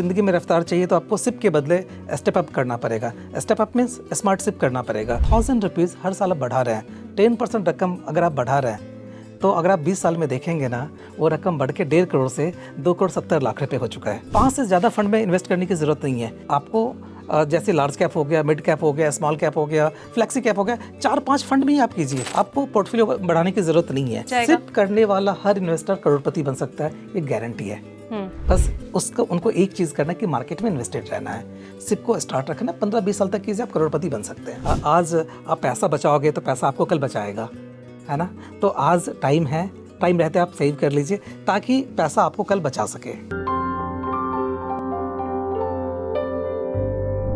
ज़िंदगी में रफ्तार चाहिए तो आपको सिप के बदले स्टेप अप करना पड़ेगा। Step up means smart SIP करना पड़ेगा। 1000 रुपीज़ हर साल आप बढ़ा रहे हैं, 10% रकम अगर आप बढ़ा रहे हैं तो अगर आप 20 साल में देखेंगे ना, वो रकम बढ़ के 1.5 करोड़ से 2 करोड़ 70 लाख रुपए हो चुका है। 5 से ज़्यादा फंड में इन्वेस्ट करने की ज़रूरत नहीं है आपको। जैसे लार्ज कैप हो गया, मिड कैप हो गया, स्मॉल कैप हो गया, फ्लेक्सी कैप हो गया, 4-5 फंड में ही आप कीजिए। आपको पोर्टफोलियो बढ़ाने की ज़रूरत नहीं है। सिप करने वाला हर इन्वेस्टर करोड़पति बन सकता है, ये गारंटी है। बस उनको एक चीज़ करना है कि मार्केट में इन्वेस्टेड रहना है। सिप को स्टार्ट रखना, 15-20 साल तक कीजिए, आप करोड़पति बन सकते हैं। आज आप पैसा बचाओगे तो पैसा आपको कल बचाएगा, है ना। तो आज टाइम है, टाइम रहते आप सेव कर लीजिए ताकि पैसा आपको कल बचा सके।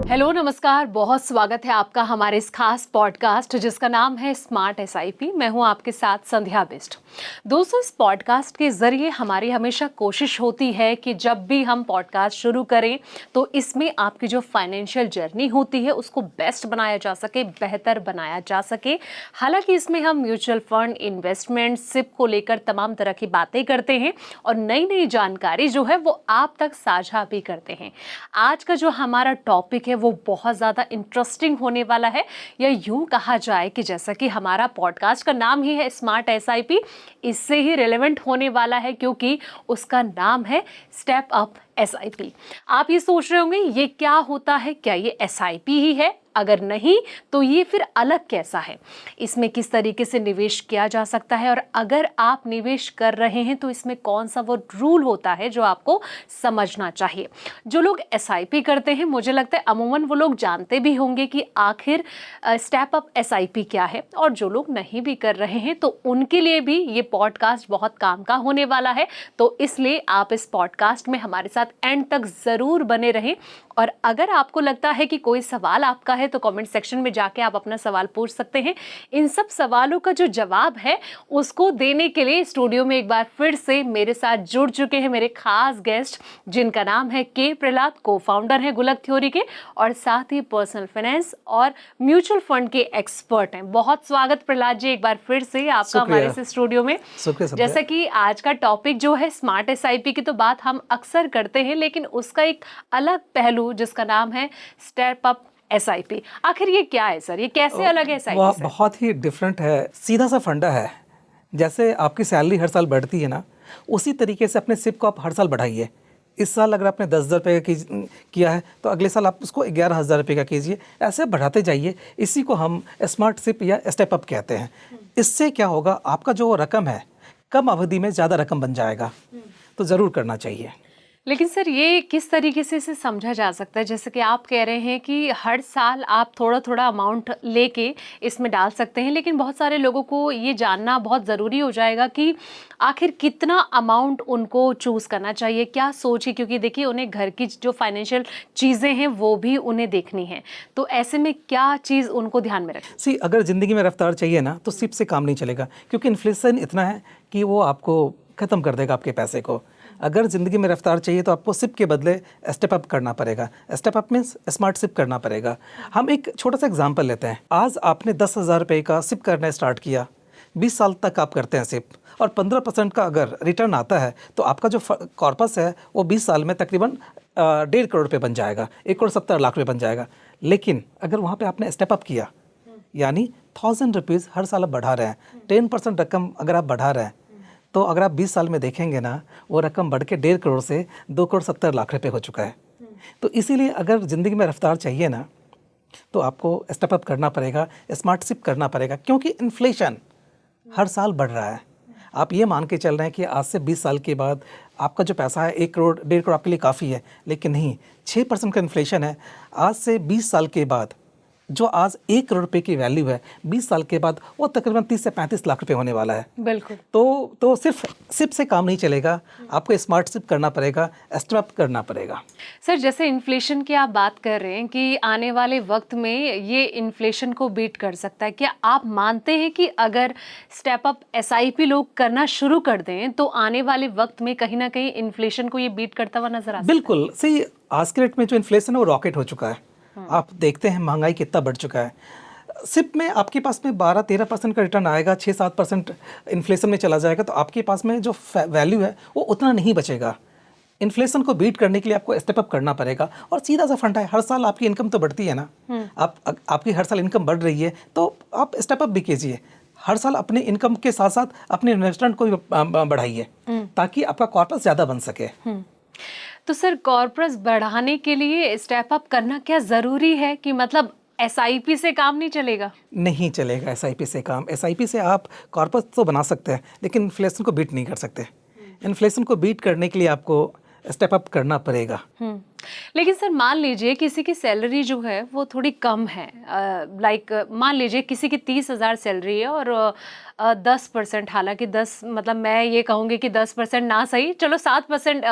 हेलो नमस्कार, बहुत स्वागत है आपका हमारे इस खास पॉडकास्ट जिसका नाम है स्मार्ट एसआईपी। मैं हूं आपके साथ संध्या बिष्ट। दोस्तों, इस पॉडकास्ट के जरिए हमारी हमेशा कोशिश होती है कि जब भी हम पॉडकास्ट शुरू करें तो इसमें आपकी जो फाइनेंशियल जर्नी होती है उसको बेस्ट बनाया जा सके, बेहतर बनाया जा सके। हालांकि इसमें हम म्यूचुअल फंड, इन्वेस्टमेंट, सिप को लेकर तमाम तरह की बातें करते हैं और नई नई जानकारी जो है वो आप तक साझा भी करते हैं। आज का जो हमारा टॉपिक है वो बहुत ज़्यादा इंटरेस्टिंग होने वाला है, या यूं कहा जाए कि जैसा कि हमारा पॉडकास्ट का नाम ही है स्मार्ट एसआईपी, इससे ही रिलेवेंट होने वाला है क्योंकि उसका नाम है स्टेप अप एसआईपी। आप ये सोच रहे होंगे ये क्या होता है, क्या ये एसआईपी ही है? अगर नहीं तो ये फिर अलग कैसा है, इसमें किस तरीके से निवेश किया जा सकता है, और अगर आप निवेश कर रहे हैं तो इसमें कौन सा वो रूल होता है जो आपको समझना चाहिए। जो लोग एसआईपी करते हैं मुझे लगता है अमूमन वो लोग जानते भी होंगे कि आखिर स्टेप अप एसआईपी क्या है, और जो लोग नहीं भी कर रहे हैं तो उनके लिए भी ये पॉडकास्ट बहुत काम का होने वाला है। तो इसलिए आप इस पॉडकास्ट में हमारे साथ एंड तक ज़रूर बने रहें। और अगर आपको लगता है कि कोई सवाल आपका है तो कमेंट सेक्शन में जाके आप अपना सवाल पूछ सकते हैं। इन सब सवालों का जो जवाब है उसको देने के लिए स्टूडियो में एक बार फिर से मेरे साथ जुड़ चुके हैं मेरे खास गेस्ट, जिनका नाम है के प्रहलाद, को-फाउंडर हैं गुल्लक थ्योरी के, और साथ ही पर्सनल फाइनेंस और म्यूचुअल फंड के एक्सपर्ट हैं। बहुत स्वागत प्रहलाद जी एक बार फिर से आपका हमारे इस स्टूडियो में। जैसा कि आज का टॉपिक जो है स्मार्ट एसआईपी की तो बात हम अक्सर करते हैं, लेकिन उसका एक अलग पहलू जिसका नाम है स्टेप अप एसआईपी। आखिर ये क्या है सर, ये कैसे अलग है एसआईपी से? बहुत ही डिफरेंट है, सीधा सा फंडा है। जैसे आपकी सैलरी हर साल बढ़ती है ना, उसी तरीके से अपने सिप को आप हर साल बढ़ाइए। इस साल अगर आपने 10,000 रुपये का किया है तो अगले साल आप उसको 11,000 रुपये का कीजिए। ऐसे बढ़ाते जाइए। इसी को हम स्मार्ट सिप या स्टेप अप कहते हैं। इससे क्या होगा, आपका जो रकम है कम अवधि में ज़्यादा रकम बन जाएगा। तो ज़रूर करना चाहिए। लेकिन सर ये किस तरीके से इसे समझा जा सकता है? जैसे कि आप कह रहे हैं कि हर साल आप थोड़ा थोड़ा अमाउंट लेके इसमें डाल सकते हैं, लेकिन बहुत सारे लोगों को ये जानना बहुत ज़रूरी हो जाएगा कि आखिर कितना अमाउंट उनको चूज़ करना चाहिए, क्या सोच है, क्योंकि देखिए उन्हें घर की जो फाइनेंशियल चीज़ें हैं वो भी उन्हें देखनी है। तो ऐसे में क्या चीज़ उनको ध्यान में रखें? अगर ज़िंदगी में रफ्तार चाहिए ना तो सिप से काम नहीं चलेगा, क्योंकि इन्फ्लेशन इतना है कि वो आपको ख़त्म कर देगा आपके पैसे को। अगर ज़िंदगी में रफ्तार चाहिए तो आपको सिप के बदले स्टेप अप करना पड़ेगा। Step up means smart SIP करना पड़ेगा। हम एक छोटा सा एग्जांपल लेते हैं। आज आपने 10,000 रुपये का सिप करना स्टार्ट किया, 20 साल तक आप करते हैं सिप, और 15% का अगर रिटर्न आता है तो आपका जो कॉर्पस है वो 20 साल में तकरीबन 1.5 करोड़ रुपये बन जाएगा, 1 करोड़ 70 लाख रुपये बन जाएगा। लेकिन अगर वहाँ पर आपने स्टेप अप किया, यानी 1000 रुपीज़ हर साल आप बढ़ा रहे हैं, 10% रकम अगर आप बढ़ा रहे हैं तो अगर आप 20 साल में देखेंगे ना, वो रकम बढ़ के 1.5 करोड़ से 2 करोड़ 70 लाख रुपए हो चुका है। तो इसीलिए अगर ज़िंदगी में रफ्तार चाहिए ना तो आपको स्टेप अप करना पड़ेगा, स्मार्ट सिप करना पड़ेगा, क्योंकि इन्फ्लेशन हर साल बढ़ रहा है। आप ये मान के चल रहे हैं कि आज से 20 साल के बाद आपका जो पैसा है 1 करोड़ 1.5 करोड़ आपके लिए काफ़ी है, लेकिन नहीं, 6% का इन्फ्लेशन है। आज से 20 साल के बाद जो आज 1 करोड़ रुपए की वैल्यू है, 20 साल के बाद वो तकरीबन 30 से 35 लाख रुपए होने वाला है। बिल्कुल। तो सिर्फ सिप से काम नहीं चलेगा, आपको स्मार्ट सिप करना पड़ेगा, स्टेप अप करना पड़ेगा। सर जैसे इन्फ्लेशन की आप बात कर रहे हैं कि आने वाले वक्त में ये इन्फ्लेशन को बीट कर सकता है, क्या आप मानते हैं कि अगर स्टेप अप एसआईपी लोग करना शुरू कर दें तो आने वाले वक्त में कहीं ना कहीं इन्फ्लेशन को ये बीट करता हुआ नजर आ सकता है? बिल्कुल सही। आज के रेट में जो इन्फ्लेशन है वो रॉकेट हो चुका है। आप देखते हैं महंगाई कितना बढ़ चुका है। सिप में आपके पास में 12-13% का रिटर्न आएगा, 6-7% इन्फ्लेशन में चला जाएगा, तो आपके पास में जो वैल्यू है वो उतना नहीं बचेगा। इन्फ्लेशन को बीट करने के लिए आपको स्टेप अप करना पड़ेगा। और सीधा सा फंडा है, हर साल आपकी इनकम तो बढ़ती है ना, आपकी हर साल इनकम बढ़ रही है, तो आप स्टेप अप भी कीजिए। हर साल अपने इनकम के साथ साथ अपने इन्वेस्टमेंट को भी बढ़ाइए ताकि आपका कॉर्पस ज़्यादा बन सके। तो सर कॉर्पस बढ़ाने के लिए स्टेप अप करना क्या ज़रूरी है कि मतलब एसआईपी से काम नहीं चलेगा? नहीं चलेगा एसआईपी से काम। एसआईपी से आप कॉर्पस तो बना सकते हैं लेकिन इन्फ्लेशन को बीट नहीं कर सकते। इन्फ्लेशन को बीट करने के लिए आपको स्टेप अप करना पड़ेगा। लेकिन सर मान लीजिए किसी की सैलरी जो है वो थोड़ी कम है, लाइक मान लीजिए किसी की 30,000 सैलरी है और 10%, हालांकि 10 मतलब मैं ये कहूँगी कि 10% ना सही, चलो 7%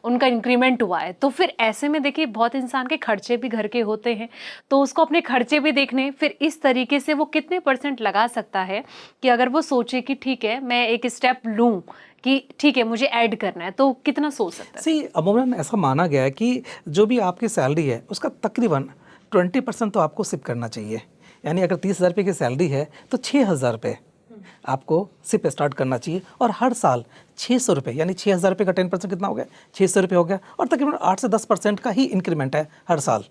उनका इंक्रीमेंट हुआ है। तो फिर ऐसे में देखिए बहुत इंसान के खर्चे भी घर के होते हैं, तो उसको अपने खर्चे भी देखने, फिर इस तरीके से वो कितने % लगा सकता है कि अगर वो सोचे कि ठीक है मैं एक स्टेप लूँ कि ठीक है मुझे ऐड करना है, तो कितना सोच सकता है? सी अमूमन ऐसा माना गया है कि जो भी आपकी सैलरी है उसका तकरीबन 20% तो आपको सिप करना चाहिए। यानी अगर 30,000 रुपये की सैलरी है तो 6,000 रुपये आपको सिप स्टार्ट करना चाहिए। और हर साल 600 रुपये, यानी 6,000 रुपये का 10% कितना हो गया? 600 रुपये हो गया। और तकरीबन 8 से 10% का ही इंक्रीमेंट है हर साल,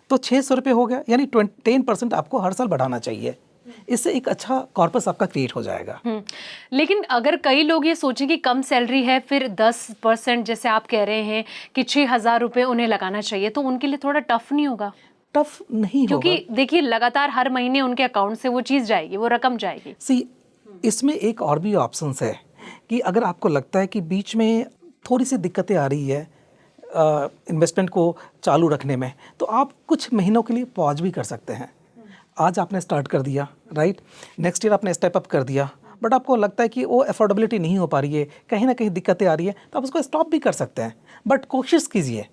तो 600 रुपये हो गया, यानी 10% आपको हर साल बढ़ाना चाहिए। इससे एक अच्छा कॉर्पस आपका क्रिएट हो जाएगा। लेकिन अगर कई लोग ये सोचें कि कम सैलरी है, फिर 10% जैसे आप कह रहे हैं कि 6,000 रुपये उन्हें लगाना चाहिए, तो उनके लिए थोड़ा टफ नहीं होगा? टफ नहीं होगा, क्योंकि देखिए लगातार हर महीने उनके अकाउंट से वो चीज़ जाएगी, वो रकम जाएगी। सी इसमें एक और भी ऑप्शंस है कि अगर आपको लगता है कि बीच में थोड़ी सी दिक्कतें आ रही है इन्वेस्टमेंट को चालू रखने में, तो आप कुछ महीनों के लिए पॉज भी कर सकते हैं। आज आपने स्टार्ट कर दिया, राइट, नेक्स्ट ईयर आपने स्टेप अप कर दिया, बट आपको लगता है कि वो अफोर्डेबिलिटी नहीं हो पा रही है, कहीं ना कहीं दिक्कतें आ रही है, तो आप उसको स्टॉप भी कर सकते हैं। बट कोशिश कीजिए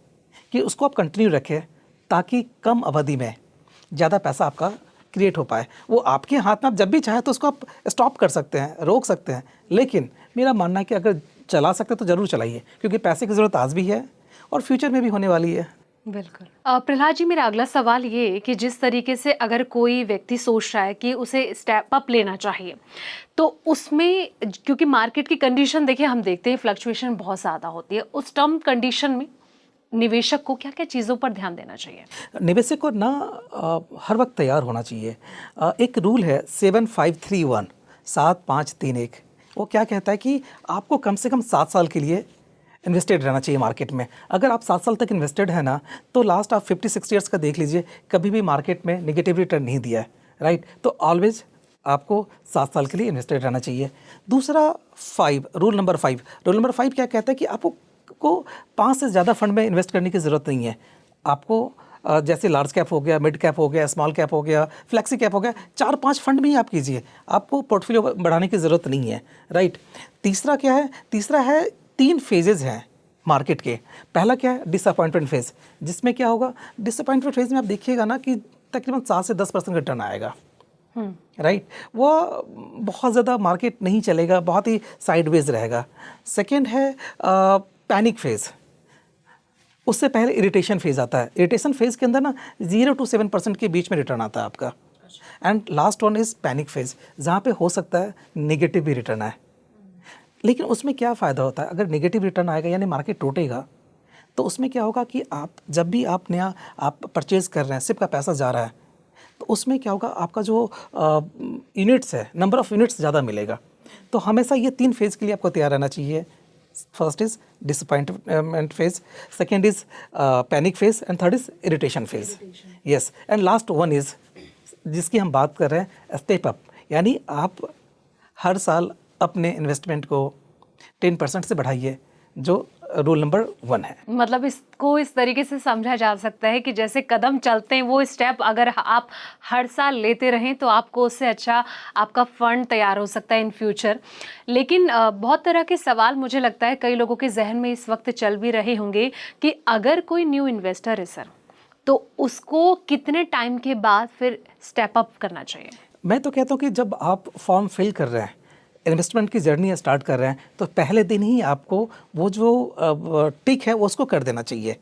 कि उसको आप कंटिन्यू रखें ताकि कम अवधि में ज़्यादा पैसा आपका क्रिएट हो पाए। वो आपके हाथ में, आप जब भी चाहे तो उसको आप स्टॉप कर सकते हैं, रोक सकते हैं, लेकिन मेरा मानना है कि अगर चला सकते हैं तो ज़रूर चलाइए, क्योंकि पैसे की ज़रूरत आज भी है और फ्यूचर में भी होने वाली है। बिल्कुल। प्रहलाद जी, मेरा अगला सवाल ये कि जिस तरीके से अगर कोई व्यक्ति सोच रहा है कि उसे स्टेप अप लेना चाहिए, तो उसमें क्योंकि मार्केट की कंडीशन देखिए हम देखते हैं फ्लक्चुएशन बहुत ज़्यादा होती है, उस टर्म कंडीशन में निवेशक को क्या क्या चीज़ों पर ध्यान देना चाहिए? निवेशक को ना हर वक्त तैयार होना चाहिए। एक रूल है 7531, 7531, वो क्या कहता है कि आपको कम से कम 7 साल के लिए इन्वेस्टेड रहना चाहिए मार्केट में। अगर आप 7 साल तक इन्वेस्टेड है ना, तो लास्ट आप 56 ईयर्स का देख लीजिए, कभी भी मार्केट में नेगेटिव रिटर्न नहीं दिया है, राइट। तो ऑलवेज आपको 7 साल के लिए इन्वेस्टेड रहना चाहिए। दूसरा रूल नंबर 5 क्या कहता है कि आपको 5 से ज़्यादा फंड में इन्वेस्ट करने की ज़रूरत नहीं है। आपको जैसे लार्ज कैप हो गया, मिड कैप हो गया, स्मॉल कैप हो गया, फ्लेक्सी कैप हो गया, 4-5 फंड में ही आप कीजिए, आपको पोर्टफोलियो बढ़ाने की ज़रूरत नहीं है, राइट। तीसरा क्या है? तीसरा है 3 फेजेज़ हैं मार्केट के। पहला क्या है? डिसअपॉइंटमेंट फेज़, जिसमें क्या होगा? डिसअपॉइंटमेंट फेज़ में आप देखिएगा ना कि तकरीबन 7 से 10% रिटर्न आएगा, राइट। वो बहुत ज़्यादा मार्केट नहीं चलेगा, बहुत ही साइडवेज रहेगा। सेकेंड है पैनिक फेज़, उससे पहले इरिटेशन फेज़ आता है। इरिटेशन फेज़ के अंदर ना 0 to 7% के बीच में रिटर्न आता है आपका। And last one is panic phase, जहाँ पे हो सकता है नेगेटिव भी रिटर्न आए। लेकिन उसमें क्या फ़ायदा होता है? अगर नेगेटिव रिटर्न आएगा यानी मार्केट टूटेगा, तो उसमें क्या होगा कि आप जब भी आप नया परचेज़ कर रहे हैं, सिर्फ का पैसा जा रहा है, तो उसमें क्या होगा? आपका जो यूनिट्स है, नंबर ऑफ़ यूनिट्स ज़्यादा मिलेगा। तो हमेशा ये 3 फेज़ के लिए आपको तैयार रहना चाहिए। First is disappointment phase, second is panic phase, and third is irritation phase. Yes, and last one is जिसकी हम बात कर रहे हैं, स्टेप अप, यानी आप हर साल अपने इन्वेस्टमेंट को 10% से बढ़ाइए, जो रूल नंबर 1 है। मतलब इसको इस तरीके से समझा जा सकता है कि जैसे कदम चलते हैं वो स्टेप अगर आप हर साल लेते रहें तो आपको उससे अच्छा आपका फंड तैयार हो सकता है इन फ्यूचर। लेकिन बहुत तरह के सवाल मुझे लगता है कई लोगों के जहन में इस वक्त चल भी रहे होंगे कि अगर कोई न्यू इन्वेस्टर है सर, तो उसको कितने टाइम के बाद फिर स्टेप अप करना चाहिए? मैं तो कहता हूँ कि जब आप फॉर्म फिल कर रहे हैं, इन्वेस्टमेंट की जर्नी स्टार्ट कर रहे हैं, तो पहले दिन ही आपको वो जो टिक है वो उसको कर देना चाहिए,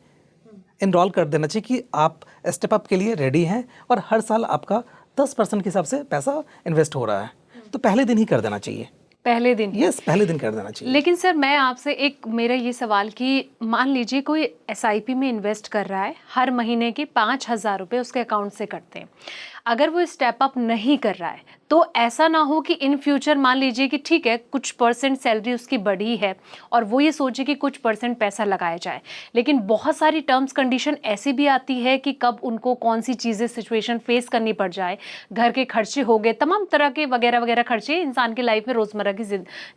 इनरोल कर देना चाहिए कि आप स्टेप अप के लिए रेडी हैं और हर साल आपका 10% के हिसाब से पैसा इन्वेस्ट हो रहा है, तो पहले दिन ही कर देना चाहिए। पहले दिन ही। यस, पहले दिन कर देना चाहिए। लेकिन सर मैं आपसे एक मेरा ये सवाल कि मान लीजिए कोई एसआईपी में इन्वेस्ट कर रहा है, हर महीने के 5,000 रुपये उसके अकाउंट से कटते हैं, अगर वो स्टेप अप नहीं कर रहा है तो ऐसा ना हो कि इन फ्यूचर मान लीजिए कि ठीक है कुछ परसेंट सैलरी उसकी बढ़ी है और वो ये सोचे कि कुछ परसेंट पैसा लगाया जाए, लेकिन बहुत सारी टर्म्स कंडीशन ऐसी भी आती है कि कब उनको कौन सी चीज़ें सिचुएशन फेस करनी पड़ जाए, घर के खर्चे हो गए, तमाम तरह के वगैरह वगैरह खर्चे इंसान की लाइफ में रोज़मर्रा की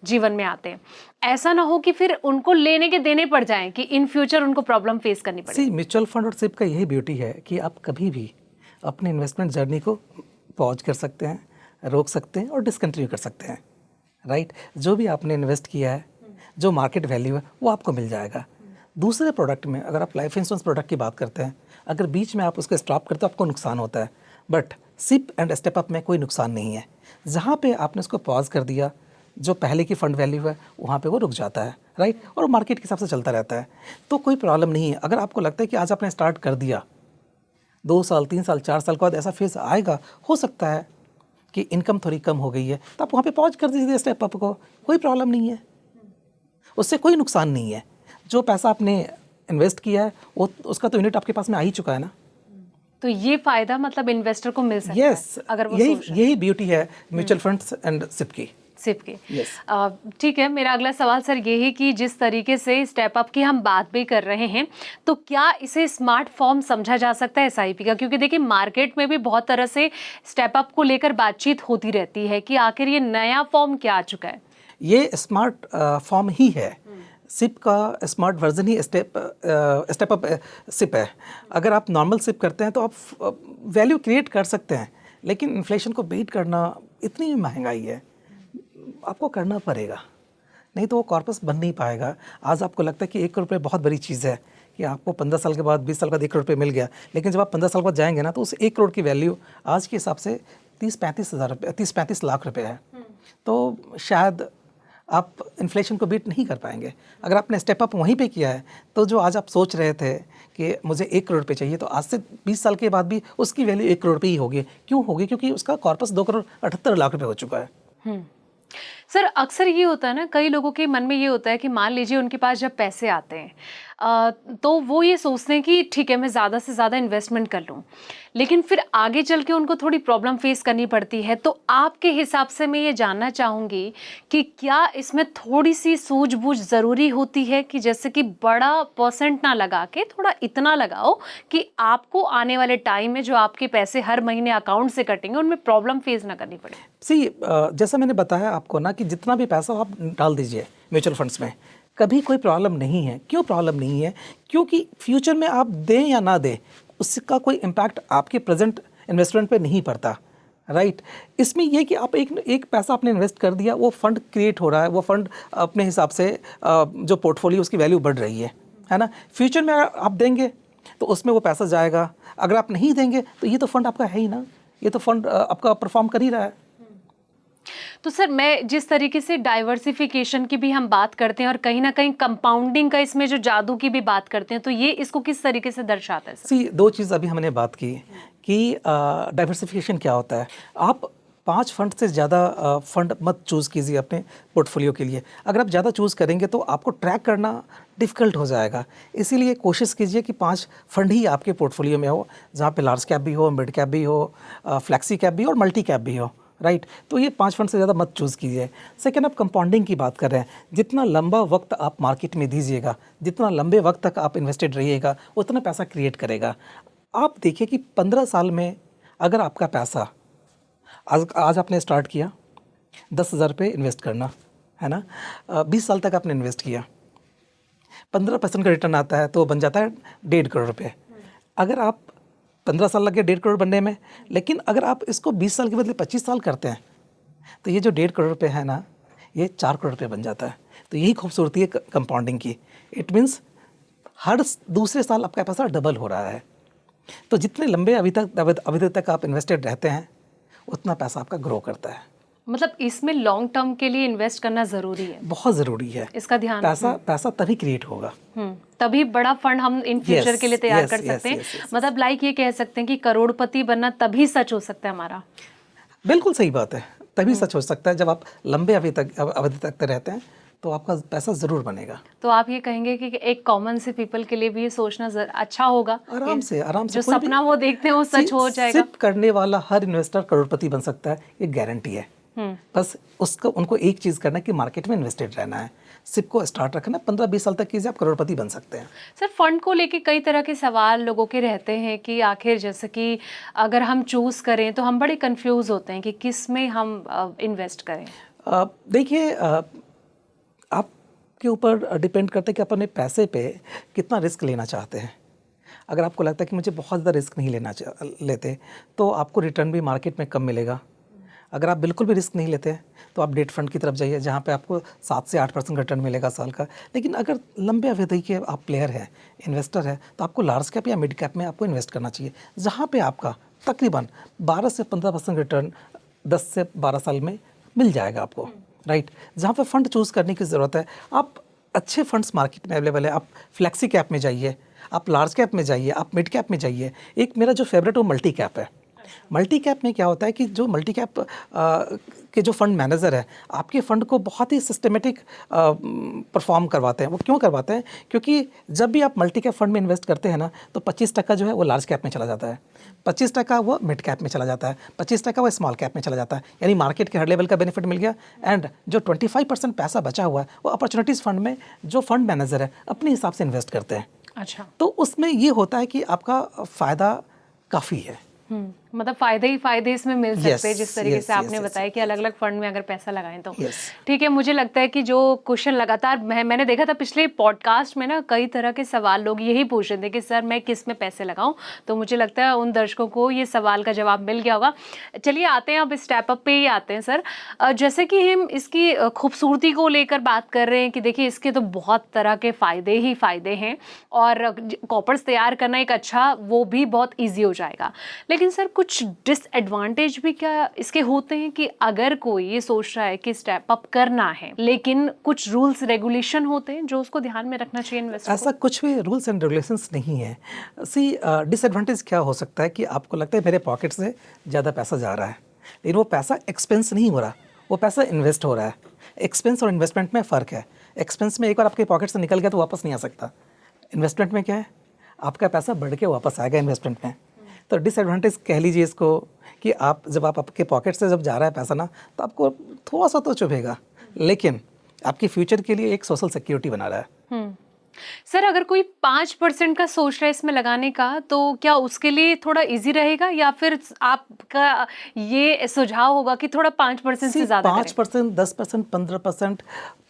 जीवन में आते हैं, ऐसा ना हो कि फिर उनको लेने के देने पड़ जाएं कि इन फ्यूचर उनको प्रॉब्लम फेस करनी पड़े। सी म्यूचुअल फंड और सिप का यही ब्यूटी है कि आप कभी भी अपने इन्वेस्टमेंट जर्नी को पॉज कर सकते हैं, रोक सकते हैं और डिसकंटिन्यू कर सकते हैं, राइट। जो भी आपने इन्वेस्ट किया है, जो मार्केट वैल्यू है वो आपको मिल जाएगा। दूसरे प्रोडक्ट में अगर आप लाइफ इंश्योरेंस प्रोडक्ट की बात करते हैं, अगर बीच में आप उसको स्टॉप करते हो आपको नुकसान होता है, but SIP and step up में कोई नुकसान नहीं है। जहाँ पे आपने उसको पॉज कर दिया, जो पहले की फंड वैल्यू है वहाँ पे वो रुक जाता है, राइट, और मार्केट के हिसाब से चलता रहता है, तो कोई प्रॉब्लम नहीं है। अगर आपको लगता है कि आज आपने स्टार्ट कर दिया, 2 साल 3 साल 4 साल के बाद ऐसा फेज आएगा, हो सकता है कि इनकम थोड़ी कम हो गई है, तो आप वहाँ पे पॉज कर दीजिए स्टेप अप को, कोई प्रॉब्लम नहीं है, उससे कोई नुकसान नहीं है। जो पैसा आपने इन्वेस्ट किया है वो उसका तो यूनिट आपके पास में आ ही चुका है ना। तो ये फायदा मतलब इन्वेस्टर को मिल सकता यस, है अगर वो यही ब्यूटी है म्यूचुअल फंड्स एंड सिप की। सिप के। Yes. ठीक है, मेरा अगला सवाल सर ये है कि जिस तरीके से स्टेप अप की हम बात भी कर रहे हैं, तो क्या इसे स्मार्ट फॉर्म समझा जा सकता है एसआईपी का? क्योंकि देखिए मार्केट में भी बहुत तरह से स्टेप अप को लेकर बातचीत होती रहती है कि आखिर ये नया फॉर्म क्या आ चुका है। ये स्मार्ट फॉर्म ही है, सिप का स्मार्ट वर्जन ही स्टेप अप सिप है। अगर आप नॉर्मल सिप करते हैं तो आप वैल्यू क्रिएट कर सकते हैं, लेकिन इन्फ्लेशन को बीट करना, इतनी महंगाई है, आपको करना पड़ेगा, नहीं तो वो कॉर्पस बन नहीं पाएगा। आज आपको लगता है कि 1 करोड़ रुपये बहुत बड़ी चीज़ है कि आपको 15 साल के बाद 20 साल के बाद 1 करोड़ रुपये मिल गया, लेकिन जब आप 15 साल के बाद जाएंगे ना तो उस 1 करोड़ की वैल्यू आज के हिसाब से 30-35 लाख रुपये है। तो शायद आप इन्फ्लेशन को बीट नहीं कर पाएंगे। अगर आपने स्टेप अप वहीं पे किया है तो जो आज आप सोच रहे थे कि मुझे 1 करोड़ रुपये चाहिए, तो आज से 20 साल के बाद भी उसकी वैल्यू 1 करोड़ रुपये ही होगी। क्यों होगी? क्योंकि उसका कॉर्पस 2 करोड़ 78 लाख रुपये हो चुका है। सर अक्सर ये होता है ना, कई लोगों के मन में ये होता है कि मान लीजिए उनके पास जब पैसे आते हैं तो वो ये सोचते हैं कि ठीक है मैं ज़्यादा से ज़्यादा इन्वेस्टमेंट कर लूँ, लेकिन फिर आगे चल के उनको थोड़ी प्रॉब्लम फेस करनी पड़ती है। तो आपके हिसाब से मैं ये जानना चाहूँगी कि क्या इसमें थोड़ी सी सूझबूझ ज़रूरी होती है कि जैसे कि बड़ा परसेंट ना लगा के थोड़ा इतना लगाओ कि आपको आने वाले टाइम में जो आपके पैसे हर महीने अकाउंट से कटेंगे उनमें प्रॉब्लम फेस ना करनी पड़े? जैसा मैंने बताया आपको ना कि जितना भी पैसा आप डाल दीजिए म्यूचुअल फंड्स में, कभी कोई प्रॉब्लम नहीं है। क्यों प्रॉब्लम नहीं है? क्योंकि फ्यूचर में आप दें या ना दें उसका कोई इम्पैक्ट आपके प्रेजेंट इन्वेस्टमेंट पे नहीं पड़ता, राइट। इसमें यह कि आप एक पैसा आपने इन्वेस्ट कर दिया, वो फंड क्रिएट हो रहा है, वो फंड अपने हिसाब से जो पोर्टफोलियो उसकी वैल्यू बढ़ रही है ना। फ्यूचर में आप देंगे तो उसमें वो पैसा जाएगा, अगर आप नहीं देंगे तो ये तो फंड आपका है ही ना, ये तो फंड आपका परफॉर्म कर ही रहा है। तो सर मैं जिस तरीके से डाइवर्सिफिकेशन की भी हम बात करते हैं और कहीं ना कहीं कंपाउंडिंग का इसमें जो जादू की भी बात करते हैं, तो ये इसको किस तरीके से दर्शाता है सर? सी 2 चीज़ अभी हमने बात की कि डाइवर्सिफिकेशन क्या होता है। आप 5 फंड से ज़्यादा फंड मत चूज़ कीजिए अपने पोर्टफोलियो के लिए। अगर आप ज़्यादा चूज़ करेंगे तो आपको ट्रैक करना डिफ़िकल्ट हो जाएगा। इसीलिए कोशिश कीजिए कि 5 फंड ही आपके पोर्टफोलियो में हो, जहाँ पे लार्ज कैप भी हो, मिड कैप भी हो, फ्लैक्सी कैप भी हो और मल्टी कैप भी हो, राइट। तो ये 5 फंड से ज़्यादा मत चूज़ कीजिए। सेकेंड, आप कंपाउंडिंग की बात कर रहे हैं, जितना लंबा वक्त आप मार्केट में दीजिएगा, जितना लंबे वक्त तक आप इन्वेस्टेड रहिएगा, उतना पैसा क्रिएट करेगा। आप देखिए कि 15 साल में अगर आपका पैसा आज आपने स्टार्ट किया 10,000 रुपये इन्वेस्ट करना, है ना, 20 साल तक आपने इन्वेस्ट किया, 15% का रिटर्न आता है तो बन जाता है 1.5 करोड़ रुपये। अगर आप 15 साल लग गए 1.5 करोड़ बनने में, लेकिन अगर आप इसको 20 साल के बदले 25 साल करते हैं तो ये जो 1.5 करोड़ रुपये है ना, ये 4 करोड़ रुपये बन जाता है। तो यही खूबसूरती है कंपाउंडिंग की। इट मीन्स हर दूसरे साल आपका पैसा डबल हो रहा है। तो जितने लंबे अवधि तक आप इन्वेस्टेड रहते हैं उतना पैसा आपका ग्रो करता है। मतलब इसमें लॉन्ग टर्म के लिए इन्वेस्ट करना ज़रूरी है, बहुत ज़रूरी है। इसका ध्यान पैसा तभी क्रिएट होगा, तभी बड़ा फंड हम इन फ्यूचर के लिए तैयार कर सकते हैं। मतलब लाइक ये कह सकते हैं कि करोड़पति बनना तभी सच हो सकता है हमारा। बिल्कुल सही बात है, तभी सच हो सकता है जब आप लंबे अवधि तक रहते हैं तो आपका पैसा ज़रूर बनेगा। तो आप ये कहेंगे कि एक कॉमन से पीपल के लिए भी ये सोचना अच्छा होगा, आराम से जो सपना वो देखते हैं वो सच हो जाएगा। सिप करने वाला हर इन्वेस्टर करोड़पति बन सकता है, ये गारंटी है। बस उनको एक चीज़ करना है कि मार्केट में इन्वेस्टेड रहना है, सिप को स्टार्ट रखना है, 15-20 साल तक कीजिए, आप करोड़पति बन सकते हैं। सर, फंड को लेके कई तरह के सवाल लोगों के रहते हैं कि आखिर जैसे कि अगर हम चूज़ करें तो हम बड़े कंफ्यूज होते हैं कि किस में हम इन्वेस्ट करें। देखिए, आपके ऊपर डिपेंड करता है कि आप अपने पैसे पे कितना रिस्क लेना चाहते हैं। अगर आपको लगता है कि मुझे बहुत ज़्यादा रिस्क नहीं लेते तो आपको रिटर्न भी मार्केट में कम मिलेगा। अगर आप बिल्कुल भी रिस्क नहीं लेते तो आप डेट फंड की तरफ जाइए, जहाँ पे आपको 7 से 8% रिटर्न मिलेगा साल का। लेकिन अगर लंबे अवधि के आप प्लेयर हैं, इन्वेस्टर है, तो आपको लार्ज कैप या मिड कैप में आपको इन्वेस्ट करना चाहिए, जहाँ पे आपका तकरीबन 12 से 15% रिटर्न 10 से 12 साल में मिल जाएगा आपको, राइट। जहाँ पे फंड चूज़ करने की ज़रूरत है, आप अच्छे फंड्स मार्केट में अवेलेबल है। आप फ्लेक्सी कैप में जाइए, आप लार्ज कैप में जाइए, आप मिड कैप में जाइए। एक मेरा जो फेवरेट वो मल्टी कैप है। मल्टी कैप में क्या होता है कि जो मल्टी कैप के जो फंड मैनेजर है, आपके फ़ंड को बहुत ही सिस्टमेटिक परफॉर्म करवाते हैं। वो क्यों करवाते हैं? क्योंकि जब भी आप मल्टी कैप फंड में इन्वेस्ट करते हैं ना, तो 25% जो है वो लार्ज कैप में चला जाता है, 25% वो मिड कैप में चला जाता है, 25% वो स्मॉल कैप में चला जाता है। यानी मार्केट के हर लेवल का बेनिफिट मिल गया। एंड जो 25% पैसा बचा हुआ है वो अपॉर्चुनिटीज़ फंड में जो फंड मैनेजर है अपने हिसाब से इन्वेस्ट करते हैं। अच्छा, तो उसमें ये होता है कि आपका फ़ायदा काफ़ी है। मतलब फायदे ही फायदे इसमें मिल सकते हैं, जिस तरीके से आपने yes, बताया कि अलग अलग फंड में अगर पैसा लगाएं तो Yes. ठीक है। मुझे लगता है कि जो क्वेश्चन लगातार मैंने देखा था पिछले पॉडकास्ट में ना, कई तरह के सवाल लोग यही पूछ रहे थे कि सर मैं किस में पैसे लगाऊं। तो मुझे लगता है उन दर्शकों को ये सवाल का जवाब मिल गया होगा। चलिए आते हैं अब स्टेप अप पे ही आते हैं सर। जैसे कि हम इसकी खूबसूरती को लेकर बात कर रहे हैं कि देखिए इसके तो बहुत तरह के फ़ायदे ही फ़ायदे हैं और कॉपर्स तैयार करना एक अच्छा वो भी बहुत ईजी हो जाएगा। लेकिन सर कुछ डिसएडवांटेज भी क्या इसके होते हैं कि अगर कोई ये सोच रहा है कि स्टेप अप करना है लेकिन कुछ रूल्स रेगुलेशन होते हैं जो उसको ध्यान में रखना चाहिए इन्वेस्टर को? ऐसा कुछ भी रूल्स एंड रेगुलेशंस नहीं है। डिसएडवांटेज क्या हो सकता है कि आपको लगता है मेरे पॉकेट से ज़्यादा पैसा जा रहा है, लेकिन वो पैसा एक्सपेंस नहीं हो रहा, वो पैसा इन्वेस्ट हो रहा है। एक्सपेंस और इन्वेस्टमेंट में फ़र्क है। एक्सपेंस में एक बार आपके पॉकेट से निकल गया तो वापस नहीं आ सकता। इन्वेस्टमेंट में क्या है, आपका पैसा बढ़ के वापस आएगा इन्वेस्टमेंट में। तो डिसएडवांटेज कह लीजिए इसको कि आप जब आपके पॉकेट से जब जा रहा है पैसा ना, तो आपको थोड़ा सा तो चुभेगा, लेकिन आपके फ्यूचर के लिए एक सोशल सिक्योरिटी बना रहा है। सर अगर कोई 5% का सोच रहा है इसमें लगाने का, तो क्या उसके लिए थोड़ा इजी रहेगा या फिर आपका ये सुझाव होगा कि थोड़ा 5% से ज़्यादा 5%, 10%, 15%,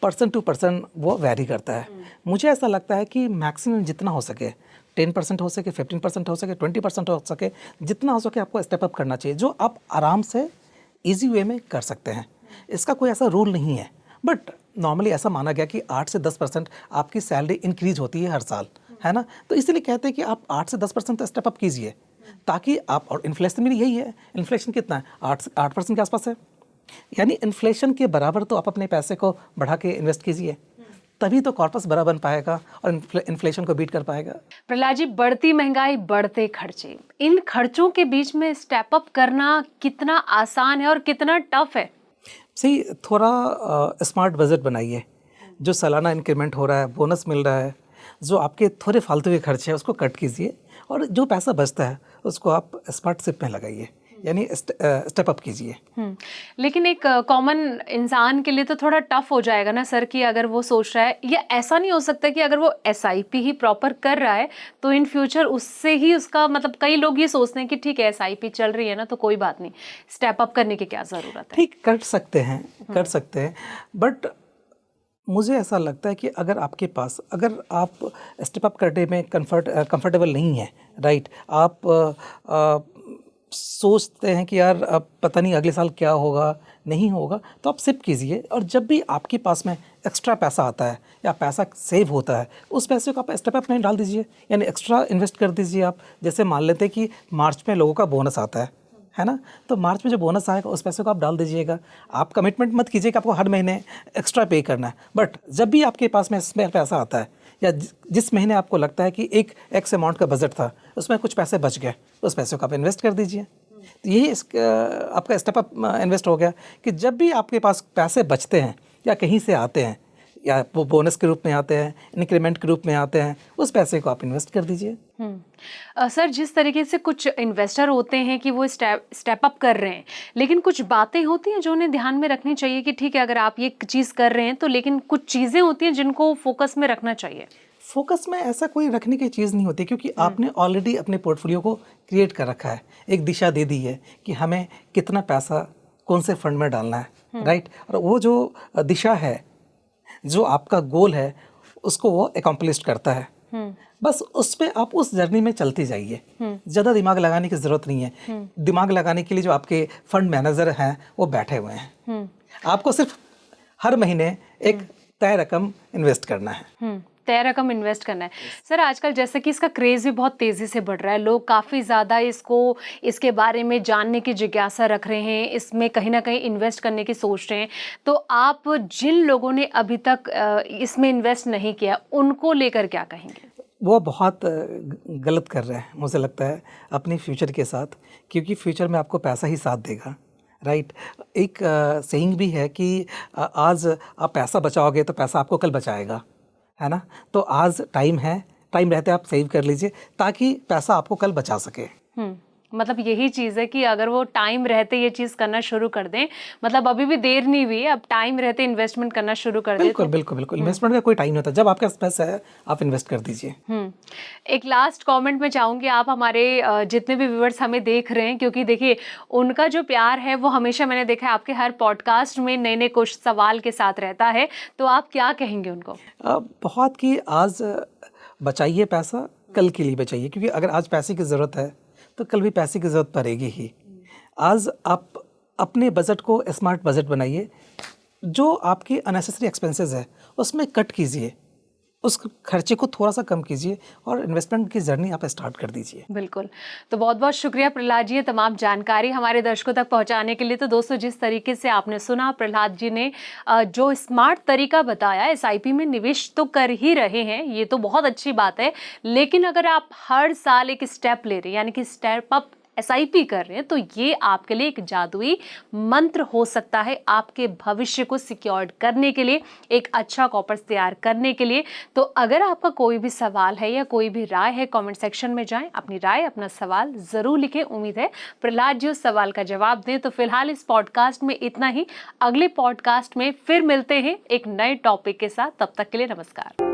पर्सन टू पर्सन वो वैरी करता है। मुझे ऐसा लगता है कि मैक्सिमम जितना हो सके 10% हो सके, 15% हो सके, 20% हो सके, जितना हो सके आपको स्टेप अप करना चाहिए, जो आप आराम से इजी वे में कर सकते हैं। इसका कोई ऐसा रूल नहीं है, बट नॉर्मली ऐसा माना गया कि 8 से 10% आपकी सैलरी इंक्रीज होती है हर साल, है ना। तो इसीलिए कहते हैं कि आप 8 से 10% स्टेप अप कीजिए, ताकि आप, और इन्फ्लेशन भी यही है, इन्फ्लेशन कितना है 8% के आसपास है, यानी इन्फ्लेशन के बराबर तो आप अपने पैसे को बढ़ा के इन्वेस्ट कीजिए, तभी तो कॉर्पस बड़ा बन पाएगा और इन्फ्लेशन को बीट कर पाएगा। प्रहलाद जी, बढ़ती महंगाई, बढ़ते खर्चे, इन खर्चों के बीच में स्टेप अप करना कितना आसान है और कितना टफ है? सही, थोड़ा स्मार्ट बजट बनाइए। जो सालाना इंक्रीमेंट हो रहा है, बोनस मिल रहा है, जो आपके थोड़े फालतू के खर्चे हैं उसको कट कीजिए, और जो पैसा बचता है उसको आप स्मार्ट सिप में लगाइए, यानी स्टेप अप कीजिए। लेकिन एक कॉमन इंसान के लिए तो थोड़ा टफ हो जाएगा ना सर, कि अगर वो सोच रहा है, या ऐसा नहीं हो सकता कि अगर वो एसआईपी ही प्रॉपर कर रहा है तो इन फ्यूचर उससे ही उसका, मतलब कई लोग ये सोचते हैं कि ठीक है एसआईपी चल रही है ना तो कोई बात नहीं, स्टेप अप करने की क्या ज़रूरत है? ठीक, कर सकते हैं, बट मुझे ऐसा लगता है कि अगर आप स्टेप अप करने में कंफर्टेबल नहीं है, राइट, आप सोचते हैं कि यार अब पता नहीं अगले साल क्या होगा नहीं होगा, तो आप सिप कीजिए, और जब भी आपके पास में एक्स्ट्रा पैसा आता है या पैसा सेव होता है, उस पैसे को आप स्टेप अप में डाल दीजिए, यानी एक्स्ट्रा इन्वेस्ट कर दीजिए आप। जैसे मान लेते हैं कि मार्च में लोगों का बोनस आता है ना, तो मार्च में जो बोनस आएगा उस पैसे को आप डाल दीजिएगा। आप कमिटमेंट मत कीजिए कि आपको हर महीने एक्स्ट्रा पे करना है, बट जब भी आपके पास में इसमें पैसा आता है, या जिस महीने आपको लगता है कि एक एक्स अमाउंट का बजट था उसमें कुछ पैसे बच गए, उस पैसे को आप इन्वेस्ट कर दीजिए। तो यही आपका स्टेप अप इन्वेस्ट हो गया कि जब भी आपके पास पैसे बचते हैं या कहीं से आते हैं या वो बोनस के रूप में आते हैं, इंक्रीमेंट के रूप में आते हैं, उस पैसे को आप इन्वेस्ट कर दीजिए। सर, जिस तरीके से कुछ इन्वेस्टर होते हैं कि वो स्टेप अप कर रहे हैं, लेकिन कुछ बातें होती हैं जो उन्हें ध्यान में रखनी चाहिए कि ठीक है अगर आप ये चीज़ कर रहे हैं तो, लेकिन कुछ चीज़ें होती हैं जिनको फोकस में रखना चाहिए। फोकस में ऐसा कोई रखने की चीज़ नहीं होती, क्योंकि आपने ऑलरेडी अपने पोर्टफोलियो को क्रिएट कर रखा है, एक दिशा दे दी है कि हमें कितना पैसा कौन से फंड में डालना है, राइट। और वो जो दिशा है, जो आपका गोल है, उसको वो अकम्प्लिश करता है। बस उस पे आप उस जर्नी में चलते जाइए, ज़्यादा दिमाग लगाने की ज़रूरत नहीं है। दिमाग लगाने के लिए जो आपके फंड मैनेजर हैं वो बैठे हुए हैं। आपको सिर्फ हर महीने एक तय रकम इन्वेस्ट करना है। तय रकम इन्वेस्ट करना है। सर, आजकल जैसे कि इसका क्रेज़ भी बहुत तेज़ी से बढ़ रहा है, लोग काफ़ी ज़्यादा इसके बारे में जानने की जिज्ञासा रख रहे हैं, इसमें कहीं ना कहीं इन्वेस्ट करने की सोच रहे हैं। तो आप जिन लोगों ने अभी तक इसमें इन्वेस्ट नहीं किया, उनको लेकर क्या कहेंगे? वो बहुत गलत कर रहे हैं मुझे लगता है अपने फ्यूचर के साथ, क्योंकि फ्यूचर में आपको पैसा ही साथ देगा, राइट। एक सेइंग भी है कि आज आप पैसा बचाओगे तो पैसा आपको कल बचाएगा, है ना। तो आज टाइम है, टाइम रहते आप सेव कर लीजिए ताकि पैसा आपको कल बचा सके। मतलब यही चीज़ है कि अगर वो टाइम रहते ये चीज़ करना शुरू कर दें, मतलब अभी भी देर नहीं हुई है, अब टाइम रहते इन्वेस्टमेंट करना शुरू कर दें। बिल्कुल बिल्कुल बिल्कुल, इन्वेस्टमेंट का कोई टाइम नहीं होता, जब आपके पास पैसा है आप इन्वेस्ट कर दीजिए। एक लास्ट कमेंट में चाहूँगी, आप हमारे जितने भी व्यूअर्स हमें देख रहे हैं, क्योंकि देखिए उनका जो प्यार है वो हमेशा मैंने देखा है आपके हर पॉडकास्ट में नए नए कुछ सवाल के साथ रहता है, तो आप क्या कहेंगे उनको? बहुत कि आज बचाइए पैसा, कल के लिए बचाइए, क्योंकि अगर आज पैसे की ज़रूरत है तो कल भी पैसे की ज़रूरत पड़ेगी ही। आज आप अपने बजट को स्मार्ट बजट बनाइए, जो आपके अननेसेसरी एक्सपेंसेस है उसमें कट कीजिए, उस खर्चे को थोड़ा सा कम कीजिए और इन्वेस्टमेंट की जर्नी आप स्टार्ट कर दीजिए। बिल्कुल। तो बहुत बहुत शुक्रिया प्रहलाद जी, ये तमाम जानकारी हमारे दर्शकों तक पहुंचाने के लिए। तो दोस्तों, जिस तरीके से आपने सुना, प्रहलाद जी ने जो स्मार्ट तरीका बताया, एसआईपी में निवेश तो कर ही रहे हैं, ये तो बहुत अच्छी बात है, लेकिन अगर आप हर साल एक स्टेप ले रहे हैं, यानी कि स्टेप अप एसआईपी कर रहे हैं, तो ये आपके लिए एक जादुई मंत्र हो सकता है आपके भविष्य को सिक्योर्ड करने के लिए, एक अच्छा कॉर्पस तैयार करने के लिए। तो अगर आपका कोई भी सवाल है या कोई भी राय है, कमेंट सेक्शन में जाएं, अपनी राय, अपना सवाल जरूर लिखें। उम्मीद है प्रहलाद जी उस सवाल का जवाब दें। तो फिलहाल इस पॉडकास्ट में इतना ही, अगले पॉडकास्ट में फिर मिलते हैं एक नए टॉपिक के साथ। तब तक के लिए नमस्कार।